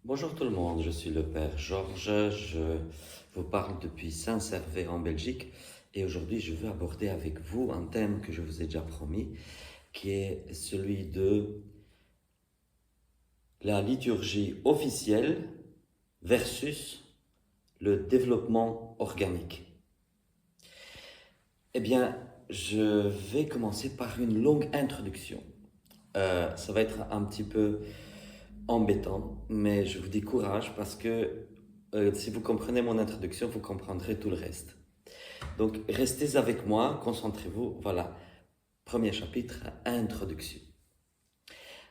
Bonjour tout le monde, je suis le Père Georges, je vous parle depuis Saint-Servais en Belgique et aujourd'hui je veux aborder avec vous un thème que je vous ai déjà promis qui est celui de la liturgie officielle versus le développement organique. Eh bien, je vais commencer par une longue introduction. Ça va être un petit peu embêtant, mais je vous décourage parce que si vous comprenez mon introduction, vous comprendrez tout le reste. Donc, restez avec moi, concentrez-vous. Voilà, premier chapitre, introduction.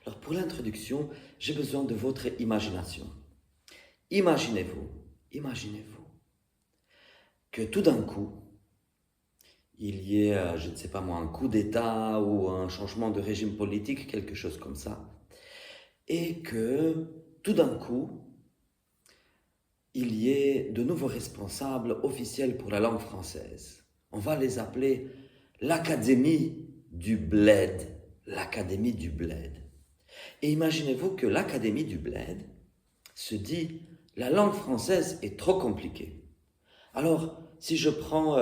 Alors, pour l'introduction, j'ai besoin de votre imagination. Imaginez-vous, imaginez-vous que tout d'un coup, il y ait, je ne sais pas moi, un coup d'État ou un changement de régime politique, quelque chose comme ça, et que tout d'un coup, il y ait de nouveaux responsables officiels pour la langue française. On va les appeler l'Académie du Bled. L'Académie du Bled. Et imaginez-vous que l'Académie du Bled se dit la langue française est trop compliquée. Alors, si je prends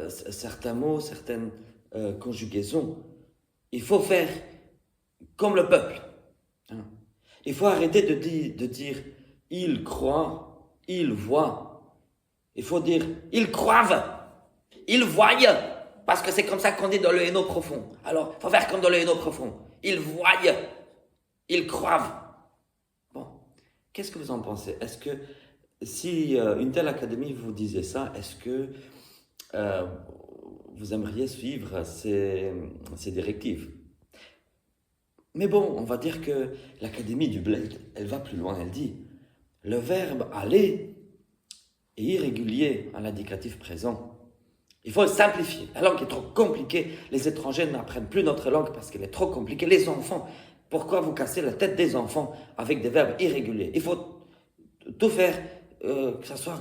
certains mots, certaines conjugaisons, il faut faire comme le peuple. Hein. Il faut arrêter de dire il croit, il voit. Il faut dire ils croivent, ils voient, parce que c'est comme ça qu'on dit dans le Hainaut profond. Alors, il faut faire comme dans le Hainaut profond. Ils voient, ils croivent. Bon, qu'est-ce que vous en pensez? Est-ce que si une telle académie vous disait ça, est-ce que euh, vous aimeriez suivre ces directives? Mais bon, on va dire que l'Académie du Bled, elle va plus loin, elle dit le verbe aller est irrégulier à l'indicatif présent. Il faut le simplifier. La langue est trop compliquée. Les étrangers n'apprennent plus notre langue parce qu'elle est trop compliquée. Les enfants, pourquoi vous cassez la tête des enfants avec des verbes irréguliers? Il faut tout faire, que ce soit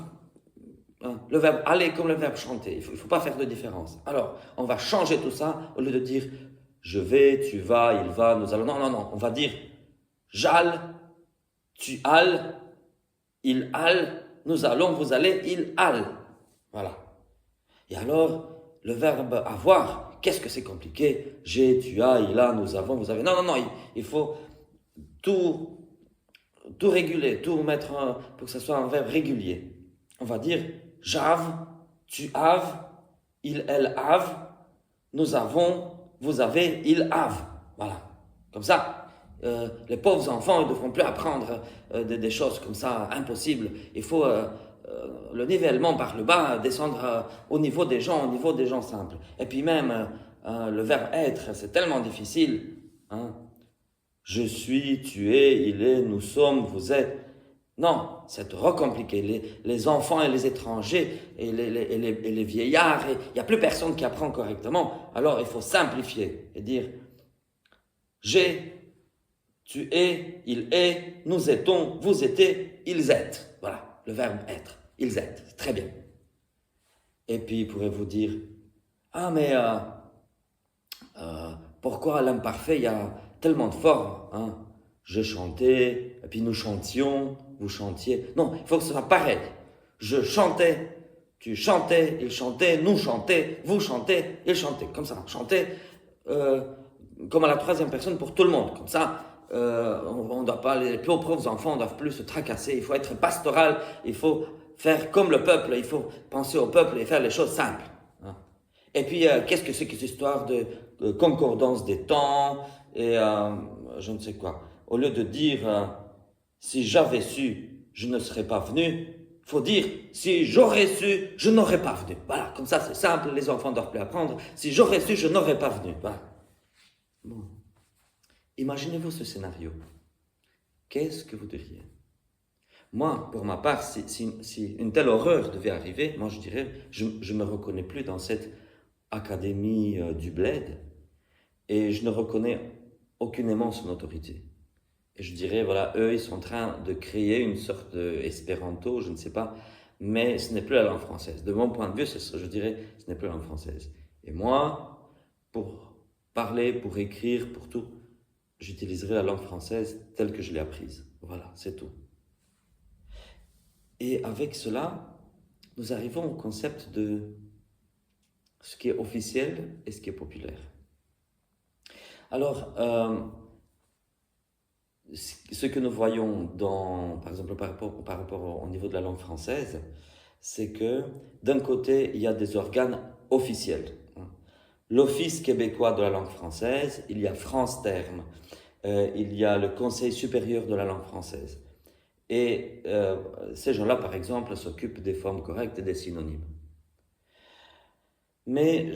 le verbe aller comme le verbe chanter. Il ne faut pas faire de différence. Alors, on va changer tout ça au lieu de dire je vais, tu vas, il va, nous allons. Non, non, non. On va dire j'alle, tu alles, il alle, nous allons, vous allez, il alle. Voilà. Et alors, le verbe avoir, qu'est-ce que c'est compliqué? J'ai, tu as, il a, nous avons, vous avez. Non, non, non, il faut tout, tout réguler, tout mettre pour que ce soit un verbe régulier. On va dire j'ave, tu aves, il, elle have, nous avons, vous avez, il have. Voilà. Comme ça, les pauvres enfants ils ne devront plus apprendre des choses comme ça impossibles. Il faut le nivellement par le bas, descendre au niveau des gens simples. Et puis même, le verbe être, c'est tellement difficile. Hein. Je suis, tu es, il est, nous sommes, vous êtes. Non, c'est trop compliqué. Les enfants et les étrangers et les vieillards, il n'y a plus personne qui apprend correctement. Alors il faut simplifier et dire j'ai, tu es, il est, nous étons, vous étiez, ils êtes. Voilà, le verbe être. Ils êtes. Très bien. Et puis, pourrez-vous dire, ah, mais pourquoi à l'imparfait, il y a tellement de formes, hein? Je chantais, et puis nous chantions, vous chantiez. Non, il faut que ce soit pareil. Je chantais, tu chantais, il chantait, nous chantait, vous chantez, il chantait. Comme ça, chanter comme à la troisième personne pour tout le monde. Comme ça, on ne doit pas, les plus pauvres enfants ne doivent plus se tracasser. Il faut être pastoral, il faut faire comme le peuple, il faut penser au peuple et faire les choses simples. Hein. Et puis, qu'est-ce que c'est que cette histoire de concordance des temps et je ne sais quoi. Au lieu de dire si j'avais su, je ne serais pas venu, il faut dire si j'aurais su, je n'aurais pas venu. Voilà, comme ça c'est simple, les enfants doivent plus apprendre. Si j'aurais su, je n'aurais pas venu. Voilà. Bon. Imaginez-vous ce scénario. Qu'est-ce que vous diriez? Moi, pour ma part, si une telle horreur devait arriver, moi je dirais, je ne me reconnais plus dans cette académie du bled et je ne reconnais aucunement son autorité. Et je dirais, voilà, eux, ils sont en train de créer une sorte d'espéranto, je ne sais pas, mais ce n'est plus la langue française. De mon point de vue, je dirais, ce n'est plus la langue française. Et moi, pour parler, pour écrire, pour tout, j'utiliserai la langue française telle que je l'ai apprise. Voilà, c'est tout. Et avec cela, nous arrivons au concept de ce qui est officiel et ce qui est populaire. Alors, ce que nous voyons par exemple, par rapport au niveau de la langue française, c'est que d'un côté, il y a des organes officiels. L'Office québécois de la langue française, il y a France Terme, il y a le Conseil supérieur de la langue française. Et ces gens-là, par exemple, s'occupent des formes correctes et des synonymes. Mais,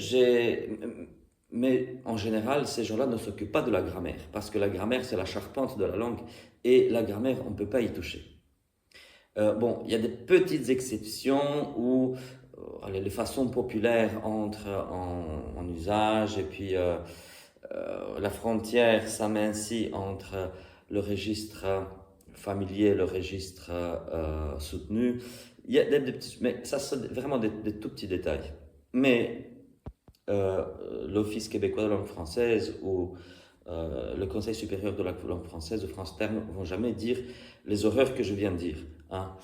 mais en général, ces gens-là ne s'occupent pas de la grammaire, parce que la grammaire, c'est la charpente de la langue, et la grammaire, on ne peut pas y toucher. Bon, il y a des petites exceptions où les façons populaires entrent en usage, et puis la frontière s'amincit entre le registre familier et le registre soutenu. Il y a des petits, mais ça, c'est vraiment des tout petits détails. Mais l'Office québécois de la langue française ou le Conseil supérieur de la langue française ou France Terme ne vont jamais dire les horreurs que je viens de dire. Hein.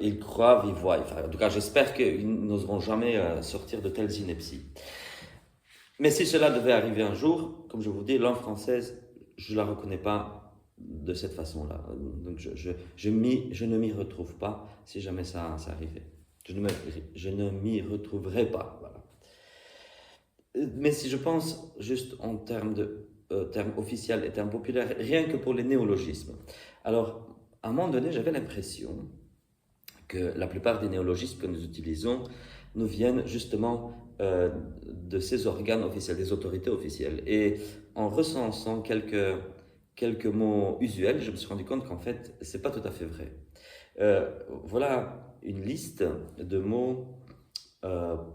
Ils croient, ils voient. Enfin, en tout cas, j'espère qu'ils n'oseront jamais sortir de telles inepties. Mais si cela devait arriver un jour, comme je vous dis, langue française, je ne la reconnais pas de cette façon-là. Donc je ne m'y retrouve pas si jamais ça arrivait. Je ne m'y retrouverai pas. Voilà. Mais si je pense juste en termes termes officiels et termes populaires, rien que pour les néologismes. Alors, à un moment donné, j'avais l'impression que la plupart des néologismes que nous utilisons nous viennent justement de ces organes officiels, des autorités officielles. Et en recensant quelques mots usuels, je me suis rendu compte qu'en fait, ce n'est pas tout à fait vrai. Voilà une liste de mots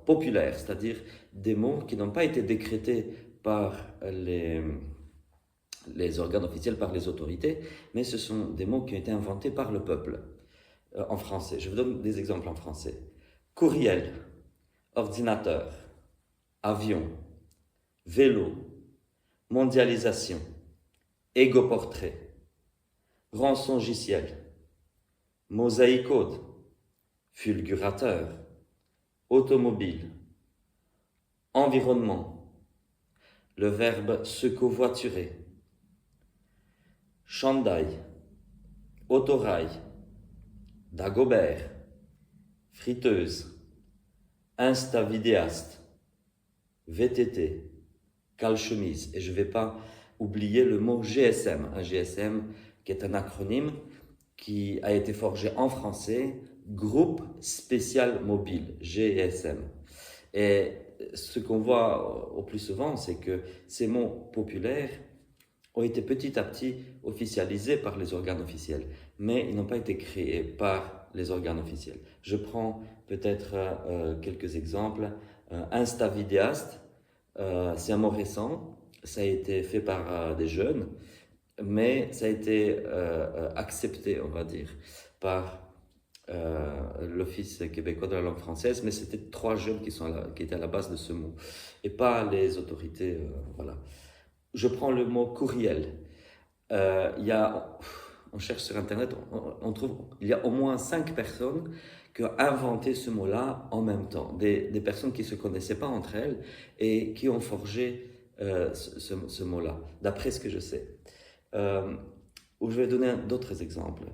populaires, c'est-à-dire des mots qui n'ont pas été décrétés par les organes officiels, par les autorités, mais ce sont des mots qui ont été inventés par le peuple en français. Je vous donne des exemples en français. Courriel, ordinateur, avion, vélo, mondialisation, égoportrait, rançongiciel, mosaïcode, fulgurateur, automobile, environnement, le verbe se covoiturer, chandail, autorail, Dagobert, friteuse, insta-vidéaste, VTT, cale-chemise. Et je ne vais pas oublier le mot GSM. Un GSM qui est un acronyme qui a été forgé en français, Groupe Spécial Mobile, GSM. Et ce qu'on voit au plus souvent, c'est que ces mots populaires ont été petit à petit officialisés par les organes officiels, mais ils n'ont pas été créés par les organes officiels. Je prends peut-être quelques exemples. Insta-vidéaste, c'est un mot récent, ça a été fait par des jeunes, mais ça a été accepté, on va dire, par l'Office québécois de la langue française, mais c'était 3 jeunes qui étaient à la base de ce mot, et pas les autorités, voilà. Je prends le mot courriel. On cherche sur Internet, on trouve, il y a au moins 5 personnes qui ont inventé ce mot-là en même temps. Des personnes qui ne se connaissaient pas entre elles et qui ont forgé ce mot-là, d'après ce que je sais. Où je vais donner d'autres exemples.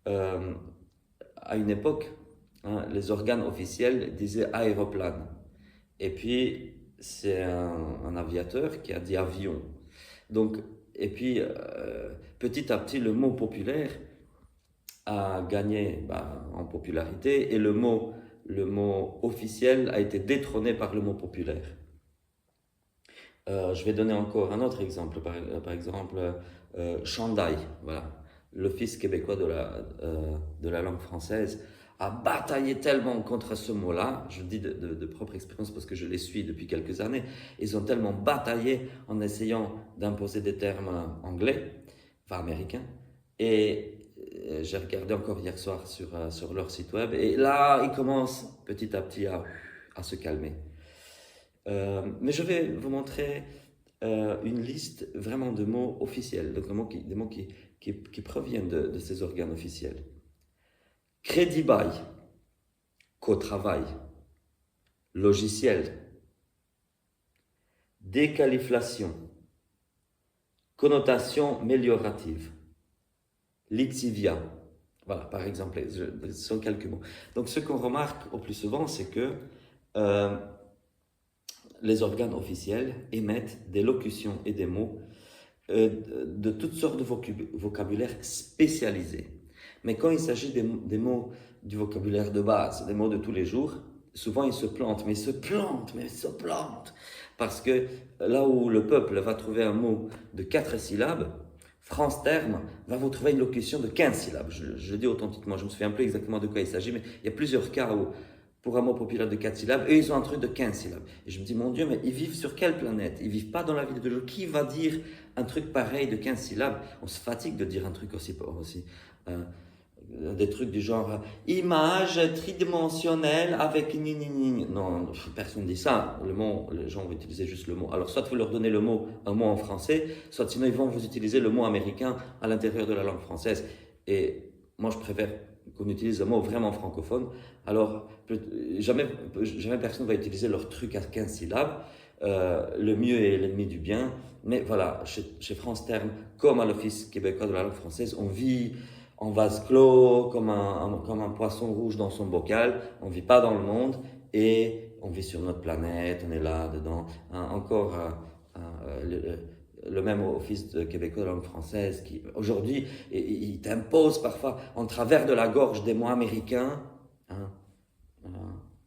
À une époque, hein, les organes officiels disaient aéroplane. Et puis, c'est un aviateur qui a dit avion. Donc, et puis, petit à petit, le mot populaire a gagné en popularité et le mot officiel a été détrôné par le mot populaire. Je vais donner encore un autre exemple, par exemple, chandail. Voilà. L'Office québécois de la langue française a bataillé tellement contre ce mot-là, je le dis de propre expérience parce que je les suis depuis quelques années, ils ont tellement bataillé en essayant d'imposer des termes anglais, enfin américains, et j'ai regardé encore hier soir sur leur site web, et là, ils commencent petit à petit à se calmer. Mais je vais vous montrer une liste vraiment de mots officiels, donc des mots qui qui proviennent de ces organes officiels. Crédit bail, co-travail, logiciel, déqualiflation, connotation améliorative, lixivia. Voilà, par exemple, ce sont quelques mots. Donc, ce qu'on remarque au plus souvent, c'est que les organes officiels émettent des locutions et des mots de toutes sortes de vocabulaire spécialisés. Mais quand il s'agit des mots du vocabulaire de base, des mots de tous les jours, souvent ils se plantent, mais ils se plantent. Parce que là où le peuple va trouver un mot de 4 syllabes, France Terme va vous trouver une locution de 15 syllabes. Je dis authentiquement, je ne me souviens plus exactement de quoi il s'agit, mais il y a plusieurs cas où, pour un mot populaire de 4 syllabes, eux, ils ont un truc de 15 syllabes. Et je me dis, mon Dieu, mais ils vivent sur quelle planète? Ils ne vivent pas dans la ville de jour. Qui va dire un truc pareil de 15 syllabes? On se fatigue de dire un truc aussi des trucs du genre image tridimensionnelle avec ni ni ni. Non, personne ne dit ça. Les gens vont utiliser juste le mot. Alors, soit vous leur donnez un mot en français, soit sinon ils vont vous utiliser le mot américain à l'intérieur de la langue française. Et moi, je préfère qu'on utilise un mot vraiment francophone. Alors, jamais personne ne va utiliser leur truc à 15 syllabes. Le mieux est l'ennemi du bien. Mais voilà, chez France Terme, comme à l'Office québécois de la langue française, on vit en vase clos, comme un poisson rouge dans son bocal. On ne vit pas dans le monde et on vit sur notre planète, on est là, dedans. Encore le même Office québécois de la langue française qui, aujourd'hui, il t'impose parfois en travers de la gorge des mots américains. Hein,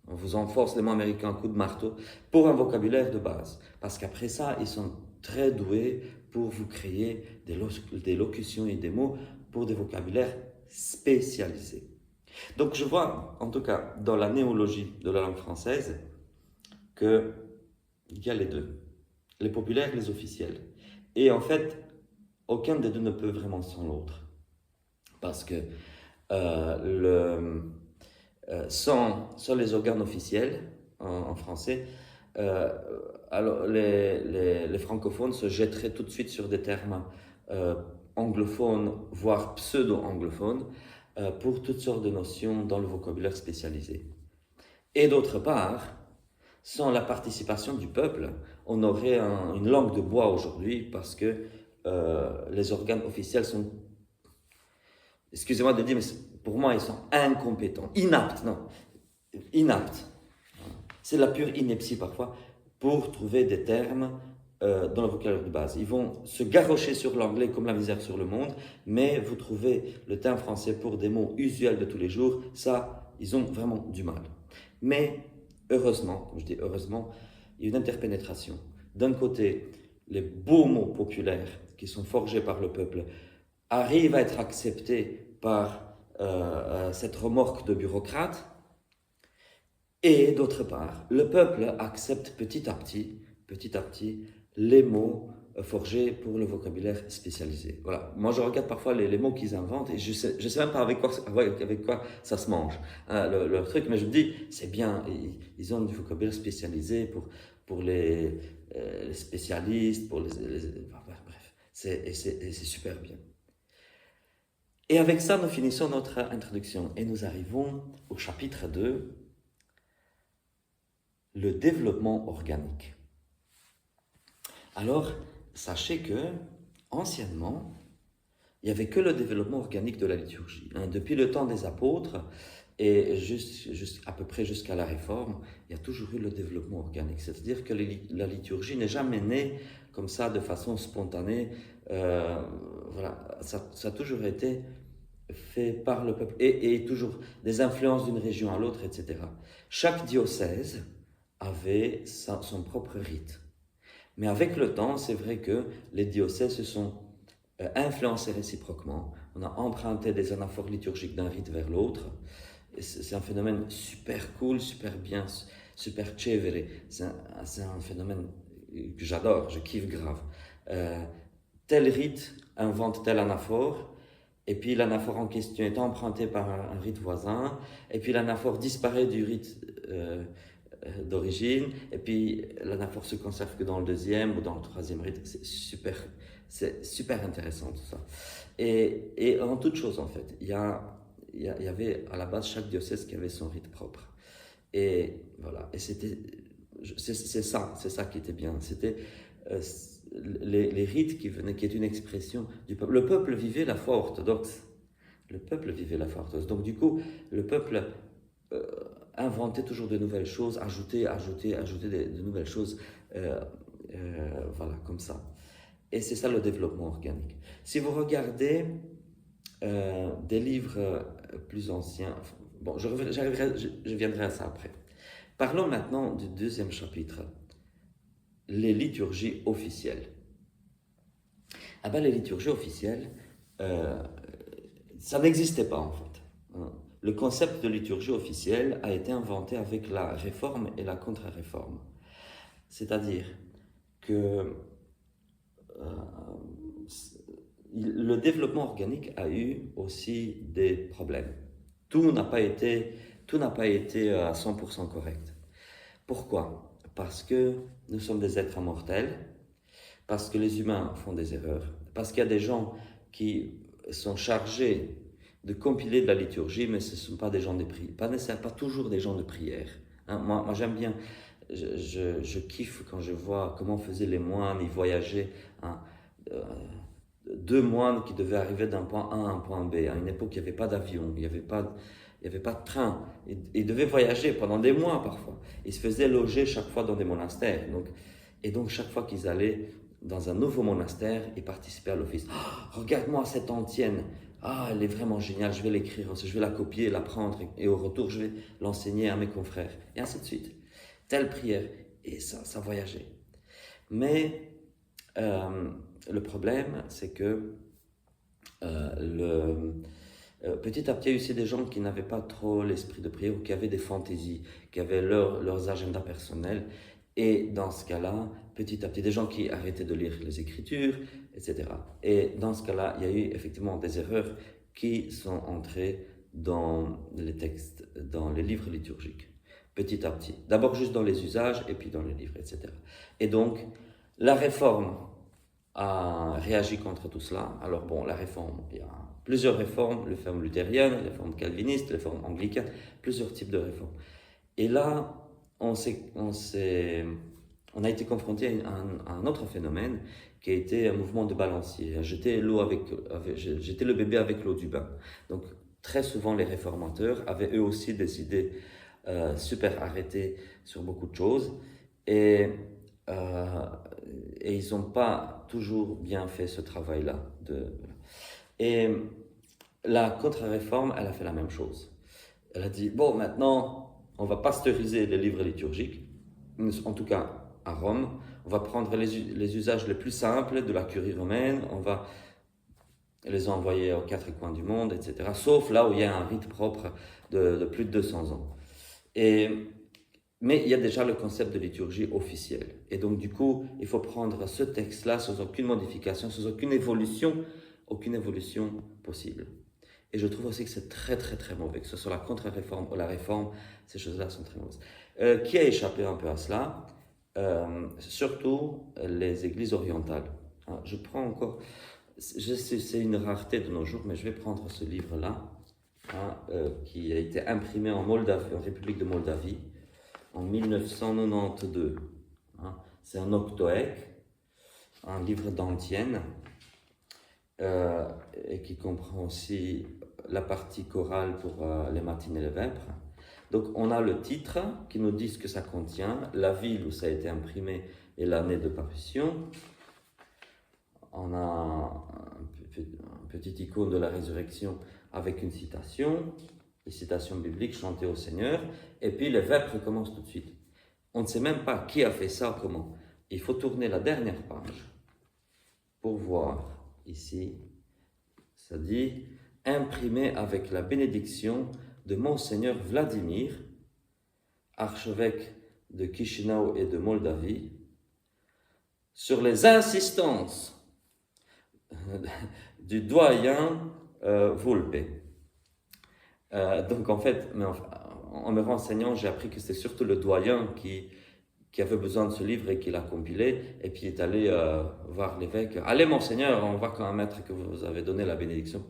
on vous enforce les mots américains à coups de marteau pour un vocabulaire de base. Parce qu'après ça, ils sont très doués pour vous créer des locutions et des mots pour des vocabulaires spécialisés. Donc je vois, en tout cas, dans la néologie de la langue française, qu'il y a les deux, les populaires et les officiels. Et en fait, aucun des deux ne peut vraiment sans l'autre. Parce que sans les organes officiels en français, alors les francophones se jetteraient tout de suite sur des termes anglophones, voire pseudo-anglophones, pour toutes sortes de notions dans le vocabulaire spécialisé. Et d'autre part, sans la participation du peuple, on aurait une langue de bois aujourd'hui parce que les organes officiels sont, excusez-moi de dire, mais pour moi, ils sont incompétents, inaptes. C'est la pure ineptie parfois pour trouver des termes dans le vocabulaire de base. Ils vont se garrocher sur l'anglais comme la misère sur le monde, mais vous trouvez le terme français pour des mots usuels de tous les jours, ça, ils ont vraiment du mal. Mais heureusement, comme je dis heureusement, il y a une interpénétration. D'un côté, les beaux mots populaires qui sont forgés par le peuple arrivent à être acceptés par cette remorque de bureaucrates, et d'autre part, le peuple accepte petit à petit, les mots forgés pour le vocabulaire spécialisé. Voilà. Moi, je regarde parfois les mots qu'ils inventent et je sais même pas avec quoi ça se mange, hein, leur truc, mais je me dis, c'est bien, ils ont du vocabulaire spécialisé pour les spécialistes, bref, c'est super bien. Et avec ça, nous finissons notre introduction et nous arrivons au chapitre 2, le développement organique. Alors, sachez que, anciennement, il n'y avait que le développement organique de la liturgie. Hein. Depuis le temps des apôtres, et à peu près jusqu'à la Réforme, il y a toujours eu le développement organique. C'est-à-dire que la liturgie n'est jamais née comme ça, de façon spontanée. Voilà, ça a toujours été fait par le peuple, et toujours des influences d'une région à l'autre, etc. Chaque diocèse avait son propre rite. Mais avec le temps, c'est vrai que les diocèses se sont influencés réciproquement. On a emprunté des anaphores liturgiques d'un rite vers l'autre. C'est un phénomène super cool, super bien, super chévere. C'est un phénomène que j'adore, je kiffe grave. Tel rite invente tel anaphore, et puis l'anaphore en question est emprunté par un rite voisin, et puis l'anaphore disparaît du rite d'origine, et puis l'anaphore se conserve que dans le deuxième ou dans le troisième rite. C'est super intéressant tout ça. Et en toute chose, en fait, il y avait à la base chaque diocèse qui avait son rite propre. Et voilà, et c'est ça qui était bien. C'était les rites qui venaient, qui est une expression du peuple. Le peuple vivait la foi orthodoxe. Le peuple vivait la foi orthodoxe. Donc du coup, le peuple euh, inventait toujours de nouvelles choses, ajoutait de nouvelles choses, voilà, comme ça. Et c'est ça le développement organique. Si vous regardez des livres plus anciens, bon, je viendrai à ça après. Parlons maintenant du deuxième chapitre, les liturgies officielles. Ah ben, les liturgies officielles, euh, ça n'existait pas en fait. Hein. Le concept de liturgie officielle a été inventé avec la réforme et la contre-réforme. C'est-à-dire que le développement organique a eu aussi des problèmes. Tout n'a pas été à 100% correct. Pourquoi? Parce que nous sommes des êtres mortels, parce que les humains font des erreurs, parce qu'il y a des gens qui sont chargés de compiler de la liturgie, mais ce ne sont pas des gens de prière, pas toujours des gens de prière. Hein, moi j'aime bien, je kiffe quand je vois comment faisaient les moines, ils voyageaient. Hein, deux moines qui devaient arriver d'un point A à un point B. À une époque, il n'y avait pas d'avion, il n'y avait pas de train. Ils devaient voyager pendant des mois parfois. Ils se faisaient loger chaque fois dans des monastères. Et donc, chaque fois qu'ils allaient dans un nouveau monastère, ils participaient à l'office. Oh, regarde-moi cette antienne. Ah, elle est vraiment géniale, je vais l'écrire, je vais la copier, la prendre, et au retour, je vais l'enseigner à mes confrères. Et ainsi de suite. Telle prière. Et ça voyageait. Mais le problème, c'est que petit à petit, il y a eu aussi des gens qui n'avaient pas trop l'esprit de prière ou qui avaient des fantaisies, qui avaient leurs agendas personnels. Et dans ce cas-là, petit à petit, des gens qui arrêtaient de lire les Écritures, etc. Et dans ce cas-là, il y a eu effectivement des erreurs qui sont entrées dans les textes, dans les livres liturgiques, petit à petit. D'abord juste dans les usages et puis dans les livres, etc. Et donc, la réforme a réagi contre tout cela. Alors bon, la réforme, il y a plusieurs réformes, la réforme luthérienne, la réforme calviniste, la réforme anglicane, plusieurs types de réformes. Et là, on a été confronté à un autre phénomène qui a été un mouvement de balancier. Jeter le bébé avec l'eau du bain. Donc très souvent, les réformateurs avaient eux aussi des idées super arrêtées sur beaucoup de choses. Et ils n'ont pas toujours bien fait ce travail-là. Et la contre-réforme, elle a fait la même chose. Elle a dit, bon, maintenant, on va pasteuriser les livres liturgiques, en tout cas à Rome, on va prendre les usages les plus simples de la curie romaine, on va les envoyer aux quatre coins du monde, etc. Sauf là où il y a un rite propre de plus de 200 ans. Mais il y a déjà le concept de liturgie officielle. Et donc, du coup, il faut prendre ce texte-là sans aucune modification, sans aucune évolution possible. Et je trouve aussi que c'est très, très, très mauvais, que ce soit la contre-réforme ou la réforme, ces choses-là sont très mauvaises. Qui a échappé un peu à cela? Surtout les églises orientales. Hein, je prends encore, c'est une rareté de nos jours, mais je vais prendre ce livre-là, hein, qui a été imprimé en Moldavie, en République de Moldavie, en 1992. Hein. C'est un octoèque, un livre d'antienne, et qui comprend aussi la partie chorale pour les matines et les vêpres. Donc on a le titre qui nous dit ce que ça contient, la ville où ça a été imprimé et l'année de parution. On a un petit icône de la résurrection avec une citation, les citations bibliques chantées au Seigneur, et puis les vêpres commencent tout de suite. On ne sait même pas qui a fait ça, comment. Il faut tourner la dernière page pour voir ici, ça dit « Imprimé avec la bénédiction de Monseigneur Vladimir, archevêque de Chisinau et de Moldavie, sur les insistances du doyen Volpe. » Donc en fait, en me renseignant, j'ai appris que c'était surtout le doyen qui avait besoin de ce livre et qui l'a compilé, et puis il est allé voir l'évêque. Allez, monseigneur, on voit quand même que vous avez donné la bénédiction.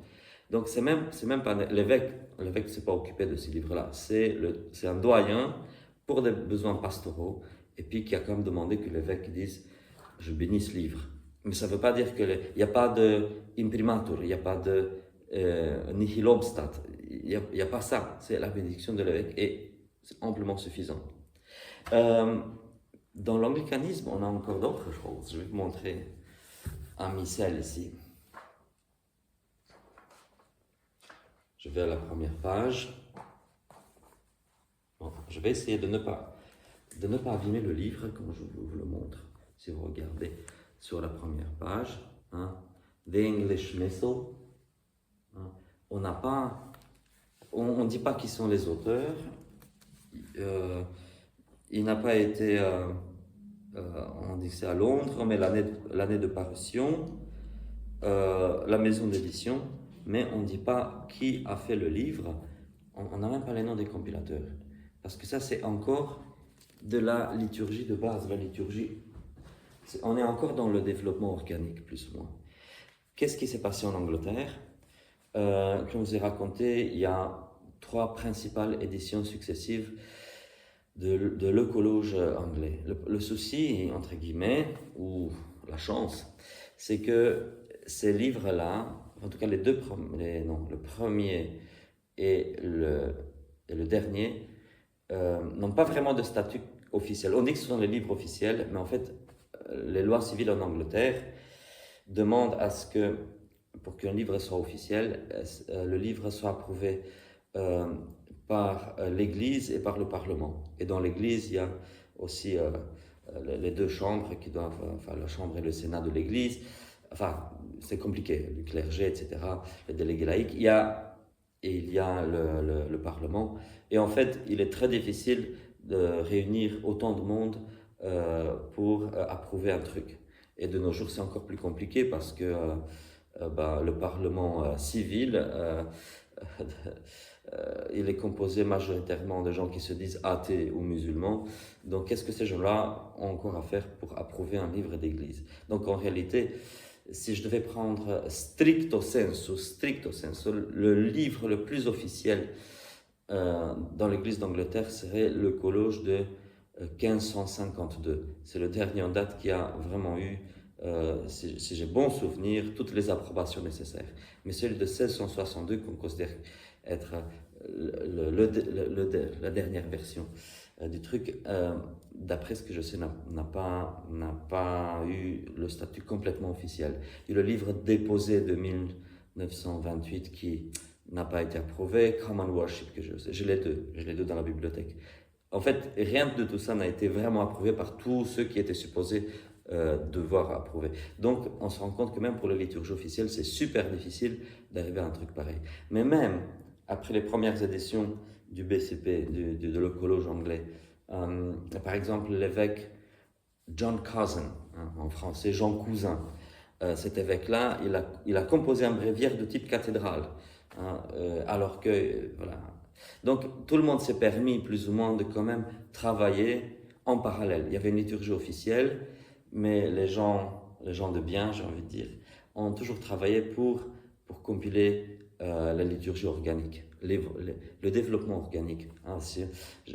Donc c'est même pas l'évêque ne s'est pas occupé de ce livre-là, c'est un doyen pour des besoins pastoraux, et puis qui a quand même demandé que l'évêque dise je bénis ce livre. Mais ça ne veut pas dire qu'il n'y a pas de imprimatur, il n'y a pas de nihil obstat, il n'y a pas ça, c'est la bénédiction de l'évêque et c'est amplement suffisant. Dans l'anglicanisme, on a encore d'autres choses. Je vais vous montrer un missel ici. Je vais à la première page. Bon, je vais essayer de ne pas abîmer le livre quand je vous le montre. Si vous regardez sur la première page, hein, The English Missal, hein, on n'a pas, on ne dit pas qui sont les auteurs. Il n'a pas été, on dit que c'est à Londres, mais l'année de parution, la maison d'édition, mais on ne dit pas qui a fait le livre. On n'a même pas les noms des compilateurs, parce que ça c'est encore de la liturgie de base, la liturgie. On est encore dans le développement organique, plus ou moins. Qu'est-ce qui s'est passé en Angleterre? Comme je vous ai raconté, il y a 3 principales éditions successives de l'œcologe anglais. Le souci, entre guillemets, ou la chance, c'est que ces livres-là, en tout cas le premier et le dernier, n'ont pas vraiment de statut officiel. On dit que ce sont les livres officiels, mais en fait, les lois civiles en Angleterre demandent à ce que, pour qu'un livre soit officiel, le livre soit approuvé par l'Église et par le Parlement. Et dans l'Église, il y a aussi les 2 chambres qui doivent, enfin la Chambre et le Sénat de l'Église. Enfin, c'est compliqué, le clergé, etc., les délégués laïcs. Il y a le Parlement. Et en fait, il est très difficile de réunir autant de monde pour approuver un truc. Et de nos jours, c'est encore plus compliqué parce que le Parlement civil, il est composé majoritairement de gens qui se disent athées ou musulmans. Donc, qu'est-ce que ces gens-là ont encore à faire pour approuver un livre d'église? Donc, en réalité, si je devais prendre stricto sensu, le livre le plus officiel dans l'église d'Angleterre serait l'œcologe de 1552. C'est le dernier en date qui a vraiment eu, si j'ai bon souvenir, toutes les approbations nécessaires. Mais celui de 1662 qu'on considère être la dernière version du truc, d'après ce que je sais, n'a pas eu le statut complètement officiel. Il y a le livre déposé de 1928 qui n'a pas été approuvé, Common Worship, que je sais, j'ai les deux dans la bibliothèque. En fait, rien de tout ça n'a été vraiment approuvé par tous ceux qui étaient supposés devoir approuver. Donc, on se rend compte que même pour la liturgie officielle, c'est super difficile d'arriver à un truc pareil. Mais même après les premières éditions du BCP, de l'œcologe anglais, par exemple, l'évêque John Cousin, hein, en français Jean Cousin, cet évêque-là, il a composé un bréviaire de type cathédrale, hein, alors que, voilà. Donc, tout le monde s'est permis, plus ou moins, de quand même travailler en parallèle. Il y avait une liturgie officielle, mais les gens de bien, j'ai envie de dire, ont toujours travaillé pour compiler la liturgie organique, le développement organique. Hein.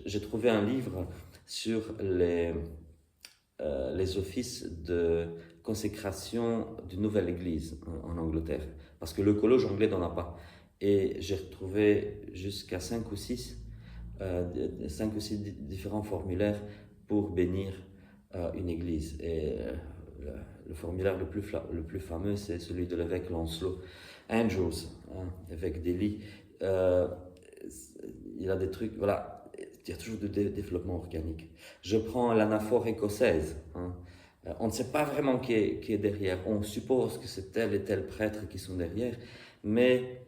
J'ai trouvé un livre sur les offices de consécration d'une nouvelle église en Angleterre, parce que l'œcologe anglais n'en a pas. Et j'ai retrouvé jusqu'à 5 ou 6 différents formulaires pour bénir une église. Et le formulaire le plus fameux, c'est celui de l'évêque Lancelot Andrews, hein, évêque d'Ely. Il a des trucs, voilà, il y a toujours du développement organique. Je prends l'anaphore écossaise. Hein. On ne sait pas vraiment qui est derrière. On suppose que c'est tel et tel prêtre qui sont derrière, mais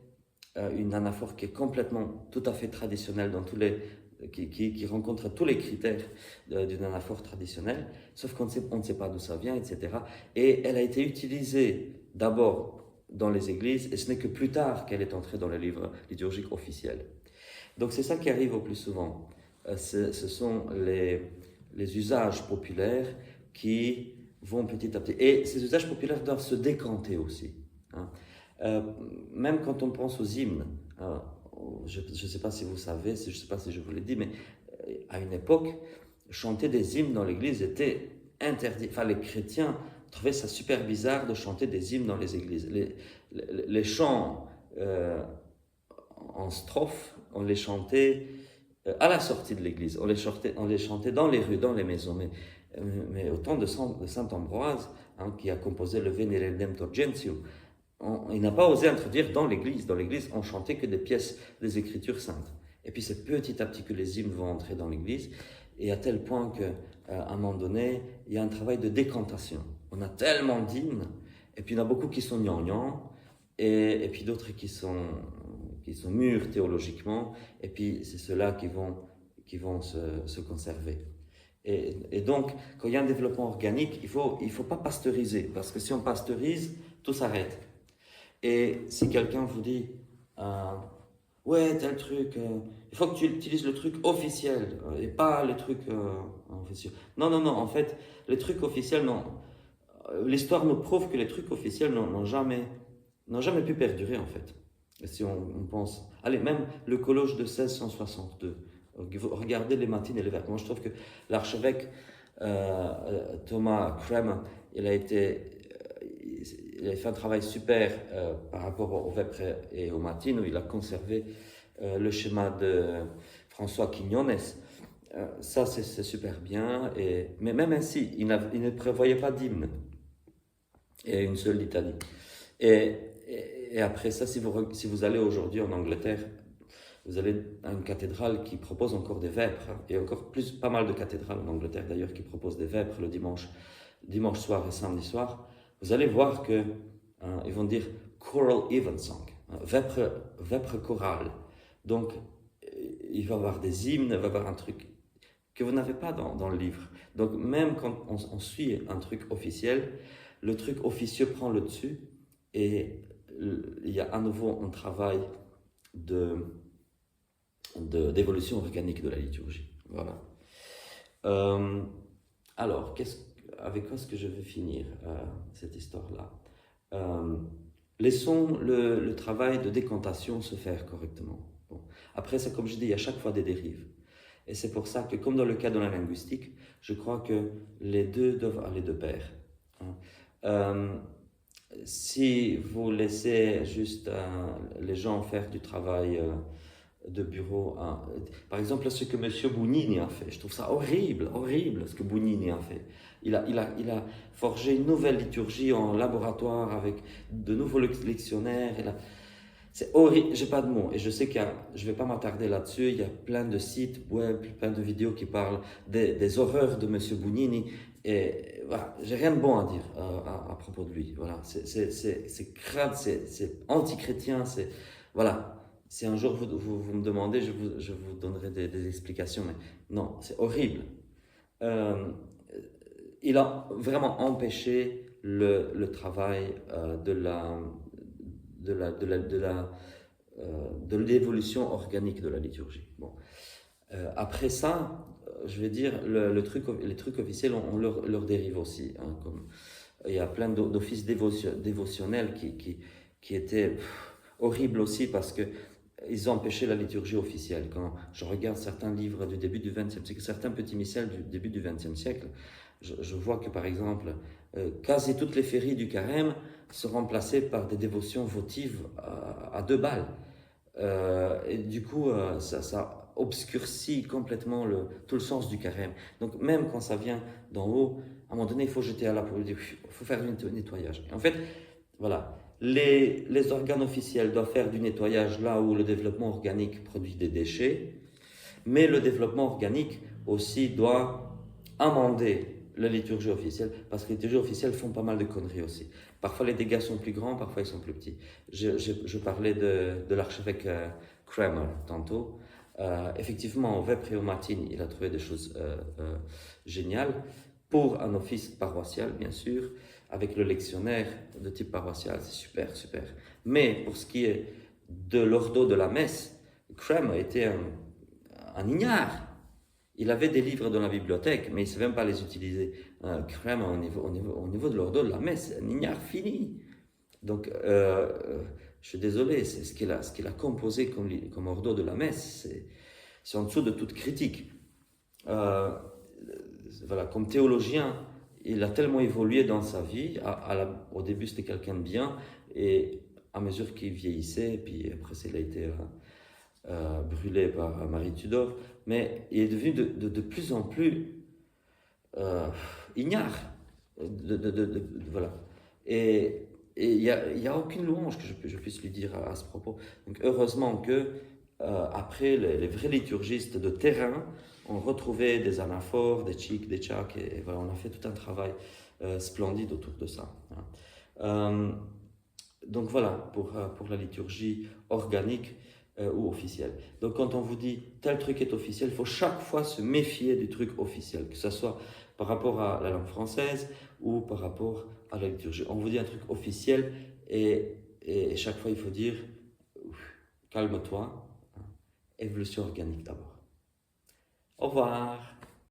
une anaphore qui est complètement, tout à fait traditionnelle dans qui rencontre tous les critères d'une anaphore traditionnelle, sauf qu'on ne sait pas d'où ça vient, etc. Et elle a été utilisée d'abord dans les églises, et ce n'est que plus tard qu'elle est entrée dans les livres liturgiques officiels. Donc c'est ça qui arrive au plus souvent. Ce sont les usages populaires qui vont petit à petit. Et ces usages populaires doivent se décanter aussi. Hein. Même quand on pense aux hymnes, je ne sais pas si vous savez, je ne sais pas si je vous l'ai dit, mais à une époque, chanter des hymnes dans l'église était interdit. Enfin, les chrétiens trouvaient ça super bizarre de chanter des hymnes dans les églises. Les chants en strophe, on les chantait à la sortie de l'église, on les chantait dans les rues, dans les maisons. Mais au temps de Saint Ambroise, hein, qui a composé le Venere Redemptor Gentium, il n'a pas osé introduire dans l'église. Dans l'église, on chantait que des pièces des Écritures saintes. Et puis c'est petit à petit que les hymnes vont entrer dans l'église, et à tel point qu'à un moment donné, il y a un travail de décantation. On a tellement d'hymnes, et puis il y en a beaucoup qui sont gnangnans, et puis d'autres qui sont mûrs théologiquement, et puis c'est ceux-là qui vont se conserver. Et donc, quand il y a un développement organique, il faut pas pasteuriser, parce que si on pasteurise, tout s'arrête. Et si quelqu'un vous dit, ouais, tel truc, il faut que tu utilises le truc officiel, et pas le truc officiel. Non, en fait, les trucs officiels, non. L'histoire nous prouve que les trucs officiels n'ont jamais pu perdurer, en fait. Et si on pense, allez, même le colloque de 1662, regardez les matines et les vêpres. Moi, je trouve que l'archevêque Thomas Cranmer, il a fait un travail super par rapport aux vêpres et aux matines, où il a conservé le schéma de François Quiñones. Ça, c'est super bien. Mais même ainsi, il ne prévoyait pas d'hymne et une seule litanie. Et après ça, si vous allez aujourd'hui en Angleterre, vous allez à une cathédrale qui propose encore des vêpres, hein, et encore pas mal de cathédrales en Angleterre d'ailleurs qui proposent des vêpres le dimanche soir et samedi soir. Vous allez voir que ils vont dire choral evensong, hein, vêpres chorales. Donc il va y avoir des hymnes, il va y avoir un truc que vous n'avez pas dans le livre. Donc même quand on suit un truc officiel, le truc officieux prend le dessus, et il y a à nouveau un travail d'évolution organique de la liturgie. Voilà. Alors, avec quoi est-ce que je vais finir cette histoire-là? Laissons le travail de décantation se faire correctement. Bon. Après, c'est comme je dis, il y a chaque fois des dérives. Et c'est pour ça que, comme dans le cas de la linguistique, je crois que les deux doivent aller de pair. Hein. Si vous laissez juste les gens faire du travail de bureau, par exemple ce que M. Bugnini a fait, je trouve ça horrible ce que Bugnini a fait. Il a forgé une nouvelle liturgie en laboratoire avec de nouveaux lectionnaires. C'est horrible, j'ai pas de mots, et je sais je vais pas m'attarder là-dessus. Il y a plein de sites web, plein de vidéos qui parlent des horreurs de M. Bugnini. Et voilà, j'ai rien de bon à dire à propos de lui. Voilà, c'est crade, c'est anti-chrétien, voilà. Si un jour vous me demandez, je vous donnerai des explications, mais non, c'est horrible. Il a vraiment empêché le travail de l'évolution organique de la liturgie. Bon. Après ça, je vais dire, les trucs officiels, on leur dérive aussi. Hein, il y a plein d'offices dévotionnels qui étaient horribles aussi, parce que ils ont empêché la liturgie officielle. Quand je regarde certains livres du début du XXe siècle, certains petits missels du début du XXe siècle, je vois que par exemple, quasi toutes les féries du carême sont remplacées par des dévotions votives à 2 balles. Et du coup, ça obscurcit complètement tout le sens du carême. Donc même quand ça vient d'en haut, à un moment donné, il faut jeter à la poubelle, il faut faire du nettoyage. Et en fait, voilà, les organes officiels doivent faire du nettoyage là où le développement organique produit des déchets, mais le développement organique aussi doit amender la liturgie officielle, parce que les liturgies officielles font pas mal de conneries aussi. Parfois les dégâts sont plus grands, parfois ils sont plus petits. Je parlais de l'archevêque Cranmer tantôt. Effectivement, au vêpres et aux matines, il a trouvé des choses géniales pour un office paroissial, bien sûr. avec le lectionnaire de type paroissial, c'est super, super. Mais pour ce qui est de l'ordo de la messe, Cram était un ignare. Il avait des livres dans la bibliothèque, mais il ne savait même pas les utiliser. Cram, au niveau de l'ordo de la messe, un ignare fini. Donc, je suis désolé, c'est ce qu'il a composé comme ordo de la messe, c'est en dessous de toute critique. Voilà, comme théologien, il a tellement évolué dans sa vie. Au début, c'était quelqu'un de bien, et à mesure qu'il vieillissait, puis après, il a été brûlé par Marie Tudor, mais il est devenu de plus en plus ignare. Voilà. Et il n'y a aucune louange que je puisse lui dire à ce propos. Donc, heureusement que après, les vrais liturgistes de terrain ont retrouvé des anaphores, des tchiks, des tchaks, et voilà, on a fait tout un travail splendide autour de ça. Donc voilà, pour la liturgie organique ou officielle. Donc quand on vous dit tel truc est officiel, il faut chaque fois se méfier du truc officiel, que ce soit par rapport à la langue française ou par rapport à la liturgie. On vous dit un truc officiel et chaque fois il faut dire calme-toi, évolution organique d'abord. Au revoir.